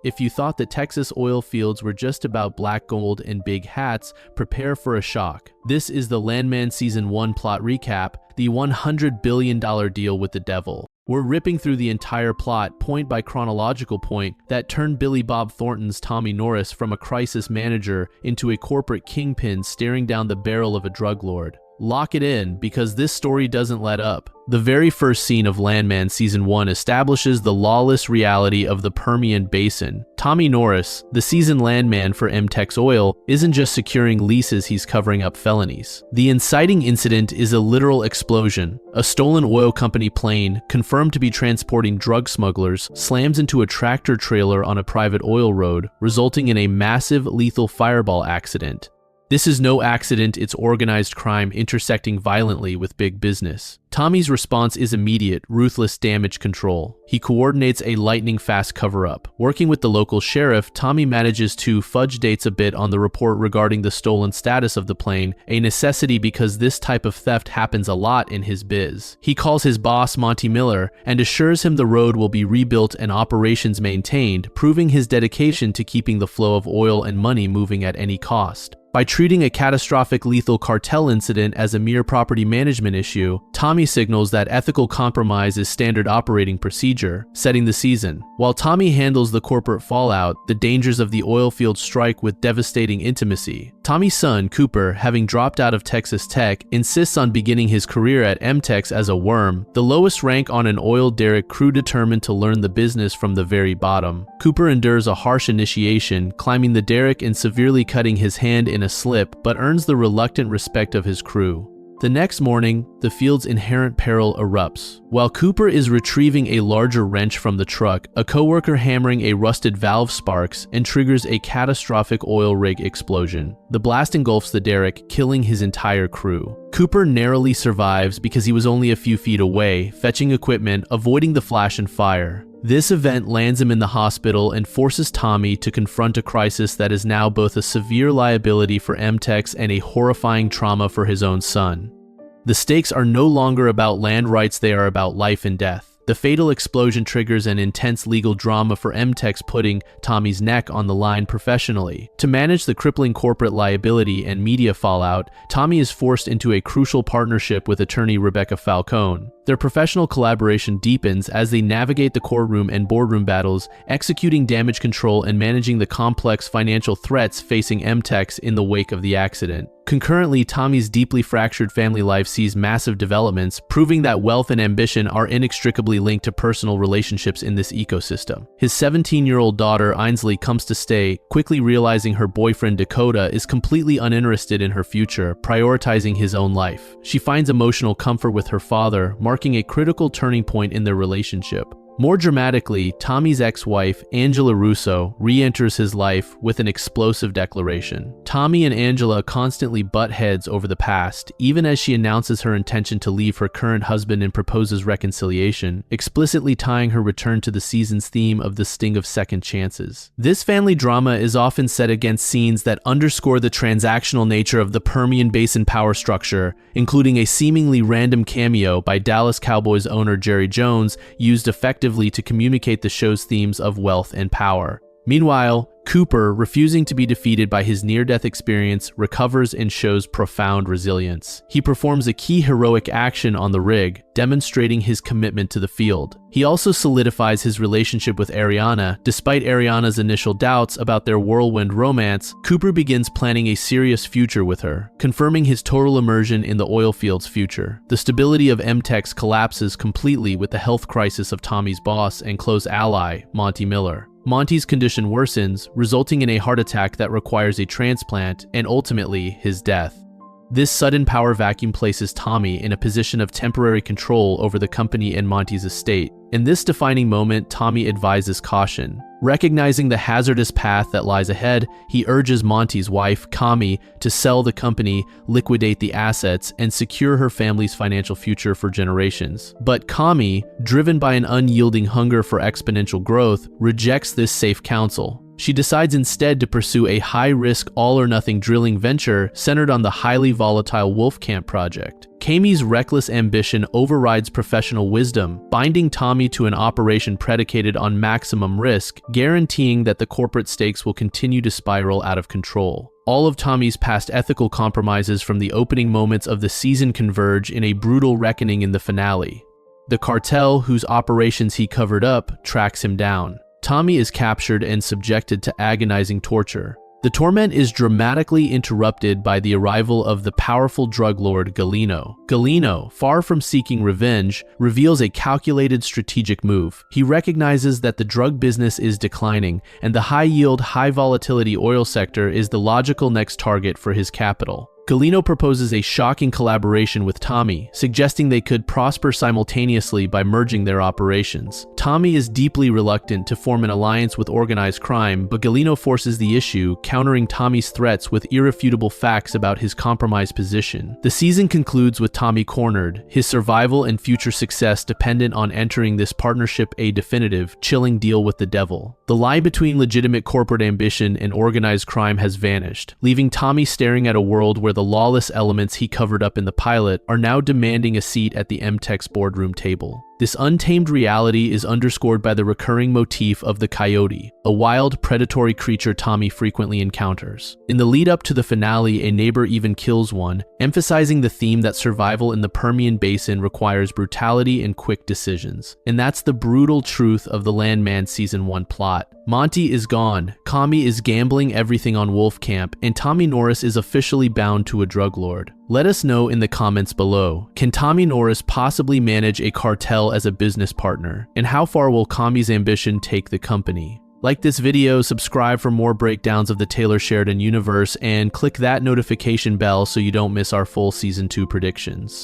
If you thought the Texas oil fields were just about black gold and big hats, prepare for a shock. This is the Landman Season 1 plot recap, the $100 billion deal with the devil. We're ripping through the entire plot, point by chronological point, that turned Billy Bob Thornton's Tommy Norris from a crisis manager into a corporate kingpin staring down the barrel of a drug lord. Lock it in, because this story doesn't let up. The very first scene of Landman Season 1 establishes the lawless reality of the Permian Basin. Tommy Norris, the seasoned landman for M-Tex Oil, isn't just securing leases, he's covering up felonies. The inciting incident is a literal explosion. A stolen oil company plane, confirmed to be transporting drug smugglers, slams into a tractor trailer on a private oil road, resulting in a massive lethal fireball accident. This is no accident, it's organized crime intersecting violently with big business. Tommy's response is immediate, ruthless damage control. He coordinates a lightning-fast cover-up. Working with the local sheriff, Tommy manages to fudge dates a bit on the report regarding the stolen status of the plane, a necessity because this type of theft happens a lot in his biz. He calls his boss, Monty Miller, and assures him the road will be rebuilt and operations maintained, proving his dedication to keeping the flow of oil and money moving at any cost. By treating a catastrophic lethal cartel incident as a mere property management issue, Tommy signals that ethical compromise is standard operating procedure, setting the season. While Tommy handles the corporate fallout, the dangers of the oil field strike with devastating intimacy. Tommy's son, Cooper, having dropped out of Texas Tech, insists on beginning his career at M-Tex as a worm, the lowest rank on an oil derrick crew determined to learn the business from the very bottom. Cooper endures a harsh initiation, climbing the derrick and severely cutting his hand in a slip, but earns the reluctant respect of his crew. The next morning, the field's inherent peril erupts. While Cooper is retrieving a larger wrench from the truck, a coworker hammering a rusted valve sparks and triggers a catastrophic oil rig explosion. The blast engulfs the derrick, killing his entire crew. Cooper narrowly survives because he was only a few feet away, fetching equipment, avoiding the flash and fire. This event lands him in the hospital and forces Tommy to confront a crisis that is now both a severe liability for M-Tex and a horrifying trauma for his own son. The stakes are no longer about land rights, they are about life and death. The fatal explosion triggers an intense legal drama for M-Tex, putting Tommy's neck on the line professionally. To manage the crippling corporate liability and media fallout, Tommy is forced into a crucial partnership with attorney Rebecca Falcone. Their professional collaboration deepens as they navigate the courtroom and boardroom battles, executing damage control and managing the complex financial threats facing M-Tex in the wake of the accident. Concurrently, Tommy's deeply fractured family life sees massive developments, proving that wealth and ambition are inextricably linked to personal relationships in this ecosystem. His 17-year-old daughter, Ainsley, comes to stay, quickly realizing her boyfriend, Dakota, is completely uninterested in her future, prioritizing his own life. She finds emotional comfort with her father, marking a critical turning point in their relationship. More dramatically, Tommy's ex-wife, Angela Russo, re-enters his life with an explosive declaration. Tommy and Angela constantly butt heads over the past, even as she announces her intention to leave her current husband and proposes reconciliation, explicitly tying her return to the season's theme of the sting of second chances. This family drama is often set against scenes that underscore the transactional nature of the Permian Basin power structure, including a seemingly random cameo by Dallas Cowboys owner Jerry Jones, used effectively to communicate the show's themes of wealth and power. Meanwhile, Cooper, refusing to be defeated by his near-death experience, recovers and shows profound resilience. He performs a key heroic action on the rig, demonstrating his commitment to the field. He also solidifies his relationship with Ariana. Despite Ariana's initial doubts about their whirlwind romance, Cooper begins planning a serious future with her, confirming his total immersion in the oil field's future. The stability of M-Tex collapses completely with the health crisis of Tommy's boss and close ally, Monty Miller. Monty's condition worsens, resulting in a heart attack that requires a transplant and ultimately his death. This sudden power vacuum places Tommy in a position of temporary control over the company and Monty's estate. In this defining moment, Tommy advises caution. Recognizing the hazardous path that lies ahead, he urges Monty's wife, Kami, to sell the company, liquidate the assets, and secure her family's financial future for generations. But Kami, driven by an unyielding hunger for exponential growth, rejects this safe counsel. She decides instead to pursue a high-risk, all-or-nothing drilling venture centered on the highly volatile Wolf Camp project. Kami's reckless ambition overrides professional wisdom, binding Tommy to an operation predicated on maximum risk, guaranteeing that the corporate stakes will continue to spiral out of control. All of Tommy's past ethical compromises from the opening moments of the season converge in a brutal reckoning in the finale. The cartel, whose operations he covered up, tracks him down. Tommy is captured and subjected to agonizing torture. The torment is dramatically interrupted by the arrival of the powerful drug lord Galeno. Galeno, far from seeking revenge, reveals a calculated strategic move. He recognizes that the drug business is declining, and the high-yield, high-volatility oil sector is the logical next target for his capital. Galeno proposes a shocking collaboration with Tommy, suggesting they could prosper simultaneously by merging their operations. Tommy is deeply reluctant to form an alliance with organized crime, but Galeno forces the issue, countering Tommy's threats with irrefutable facts about his compromised position. The season concludes with Tommy cornered, his survival and future success dependent on entering this partnership a definitive, chilling deal with the devil. The line between legitimate corporate ambition and organized crime has vanished, leaving Tommy staring at a world where the lawless elements he covered up in the pilot are now demanding a seat at the M-Tex boardroom table. This untamed reality is underscored by the recurring motif of the coyote, a wild, predatory creature Tommy frequently encounters. In the lead-up to the finale, a neighbor even kills one, emphasizing the theme that survival in the Permian Basin requires brutality and quick decisions. And that's the brutal truth of the Landman Season 1 plot. Monty is gone, Kami is gambling everything on Wolf Camp, and Tommy Norris is officially bound to a drug lord. Let us know in the comments below. Can Tommy Norris possibly manage a cartel as a business partner? And how far will Kami's ambition take the company? Like this video, subscribe for more breakdowns of the Taylor Sheridan universe, and click that notification bell so you don't miss our full Season 2 predictions.